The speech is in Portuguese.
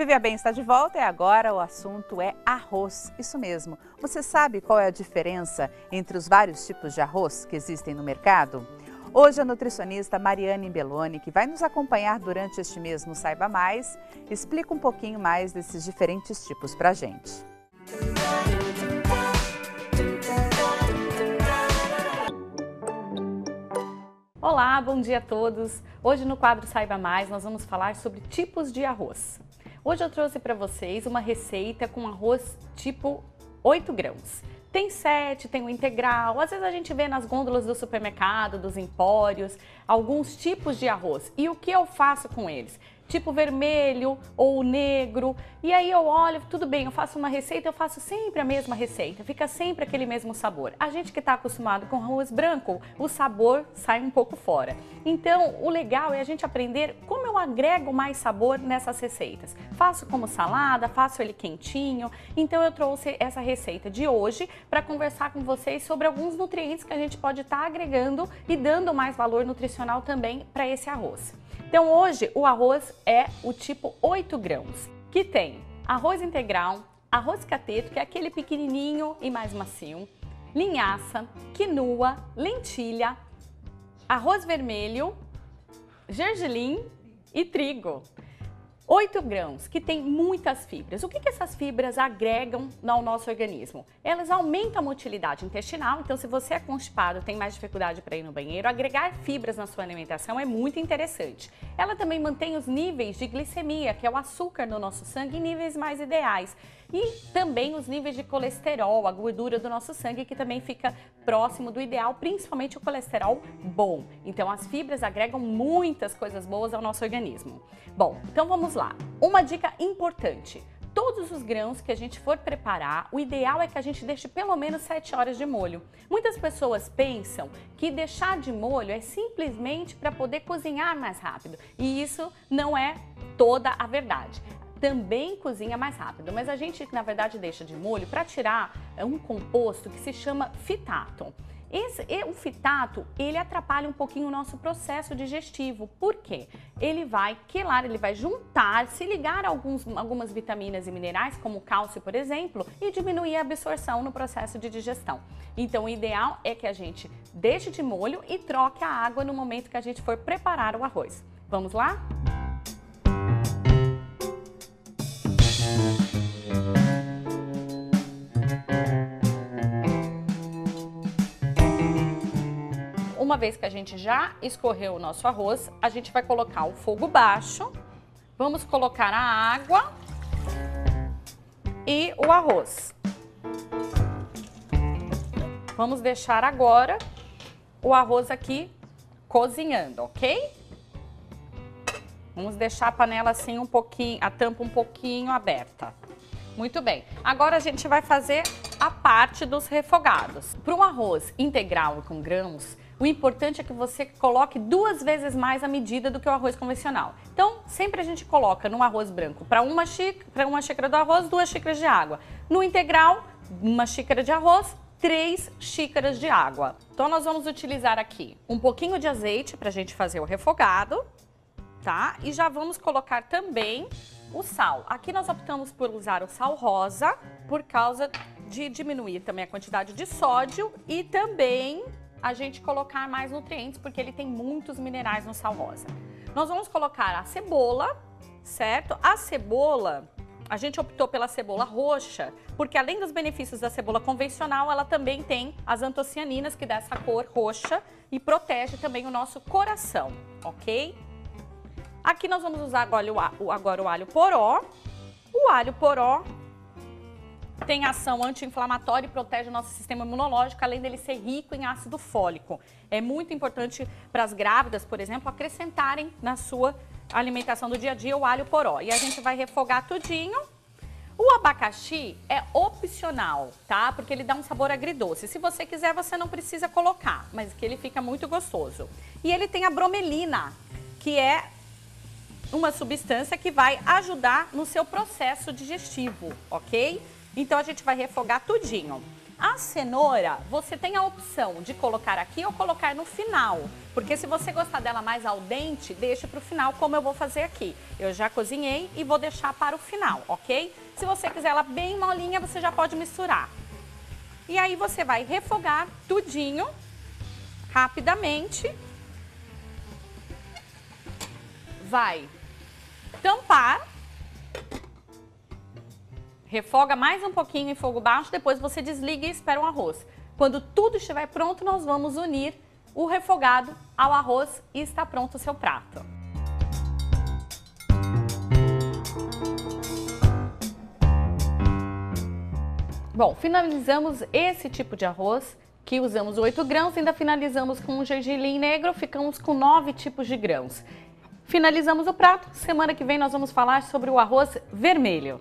Viver Bem está de volta e agora o assunto é arroz. Isso mesmo. Você sabe qual é a diferença entre os vários tipos de arroz que existem no mercado? Hoje a nutricionista Mariane Belloni, que vai nos acompanhar durante este mês no Saiba Mais, explica um pouquinho mais desses diferentes tipos para a gente. Olá, bom dia a todos! Hoje no quadro Saiba Mais nós vamos falar sobre tipos de arroz. Hoje eu trouxe para vocês uma receita com arroz tipo 8 grãos. Tem 7, tem o integral, às vezes a gente vê nas gôndolas do supermercado, dos empórios, alguns tipos de arroz. E o que eu faço com eles? Tipo vermelho ou negro, e aí eu olho, tudo bem, eu faço uma receita, eu faço sempre a mesma receita, fica sempre aquele mesmo sabor. A gente que está acostumado com arroz branco, o sabor sai um pouco fora. Então, o legal é a gente aprender como eu agrego mais sabor nessas receitas. Faço como salada, faço ele quentinho, então eu trouxe essa receita de hoje para conversar com vocês sobre alguns nutrientes que a gente pode estar agregando e dando mais valor nutricional também para esse arroz. Então hoje o arroz é o tipo 8 grãos, que tem arroz integral, arroz cateto, que é aquele pequenininho e mais macio, linhaça, quinoa, lentilha, arroz vermelho, gergelim e trigo. 8 grãos, que tem muitas fibras. O que essas fibras agregam ao nosso organismo? Elas aumentam a motilidade intestinal, então se você é constipado, tem mais dificuldade para ir no banheiro, agregar fibras na sua alimentação é muito interessante. Ela também mantém os níveis de glicemia, que é o açúcar no nosso sangue, em níveis mais ideais. E também os níveis de colesterol, a gordura do nosso sangue, que também fica próximo do ideal, principalmente o colesterol bom. Então as fibras agregam muitas coisas boas ao nosso organismo. Bom, então vamos lá. Uma dica importante. Todos os grãos que a gente for preparar, o ideal é que a gente deixe pelo menos 7 horas de molho. Muitas pessoas pensam que deixar de molho é simplesmente para poder cozinhar mais rápido. E isso não é toda a verdade. Também cozinha mais rápido, mas a gente na verdade deixa de molho para tirar um composto que se chama fitato. O fitato, ele atrapalha um pouquinho o nosso processo digestivo. Por quê? Ele vai quelar, ele vai juntar, se ligar a algumas vitaminas e minerais, como o cálcio, por exemplo, e diminuir a absorção no processo de digestão. Então, o ideal é que a gente deixe de molho e troque a água no momento que a gente for preparar o arroz. Vamos lá? Uma vez que a gente já escorreu o nosso arroz, a gente vai colocar o fogo baixo, vamos colocar a água e o arroz. Vamos deixar agora o arroz aqui cozinhando, ok? Vamos deixar a panela assim um pouquinho, a tampa um pouquinho aberta. Muito bem, agora a gente vai fazer a parte dos refogados. Para um arroz integral e com grãos, o importante é que você coloque 2 vezes mais a medida do que o arroz convencional. Então, sempre a gente coloca no arroz branco, para uma xícara do arroz, 2 xícaras de água. No integral, 1 xícara de arroz, 3 xícaras de água. Então, nós vamos utilizar aqui um pouquinho de azeite para a gente fazer o refogado, tá? E já vamos colocar também o sal. Aqui nós optamos por usar o sal rosa, por causa de diminuir também a quantidade de sódio e também a gente colocar mais nutrientes, porque ele tem muitos minerais no sal rosa. Nós vamos colocar a cebola, certo? A cebola, a gente optou pela cebola roxa, porque além dos benefícios da cebola convencional, ela também tem as antocianinas, que dá essa cor roxa e protege também o nosso coração, ok? Aqui nós vamos usar agora o alho poró. O alho poró tem ação anti-inflamatória e protege o nosso sistema imunológico, além dele ser rico em ácido fólico. É muito importante para as grávidas, por exemplo, acrescentarem na sua alimentação do dia a dia o alho poró. E a gente vai refogar tudinho. O abacaxi é opcional, tá? Porque ele dá um sabor agridoce. Se você quiser, você não precisa colocar, mas que ele fica muito gostoso. E ele tem a bromelina, que é uma substância que vai ajudar no seu processo digestivo, ok? Então a gente vai refogar tudinho. A cenoura, você tem a opção de colocar aqui ou colocar no final, porque se você gostar dela mais al dente, deixa para o final, como eu vou fazer aqui. Eu já cozinhei e vou deixar para o final, ok? Se você quiser ela bem molinha, você já pode misturar. E aí você vai refogar tudinho, rapidamente. Vai tampar. Refoga mais um pouquinho em fogo baixo, depois você desliga e espera o arroz. Quando tudo estiver pronto, nós vamos unir o refogado ao arroz e está pronto o seu prato. Bom, finalizamos esse tipo de arroz, que usamos 8 grãos, ainda finalizamos com um gergelim negro, ficamos com 9 tipos de grãos. Finalizamos o prato, semana que vem nós vamos falar sobre o arroz vermelho.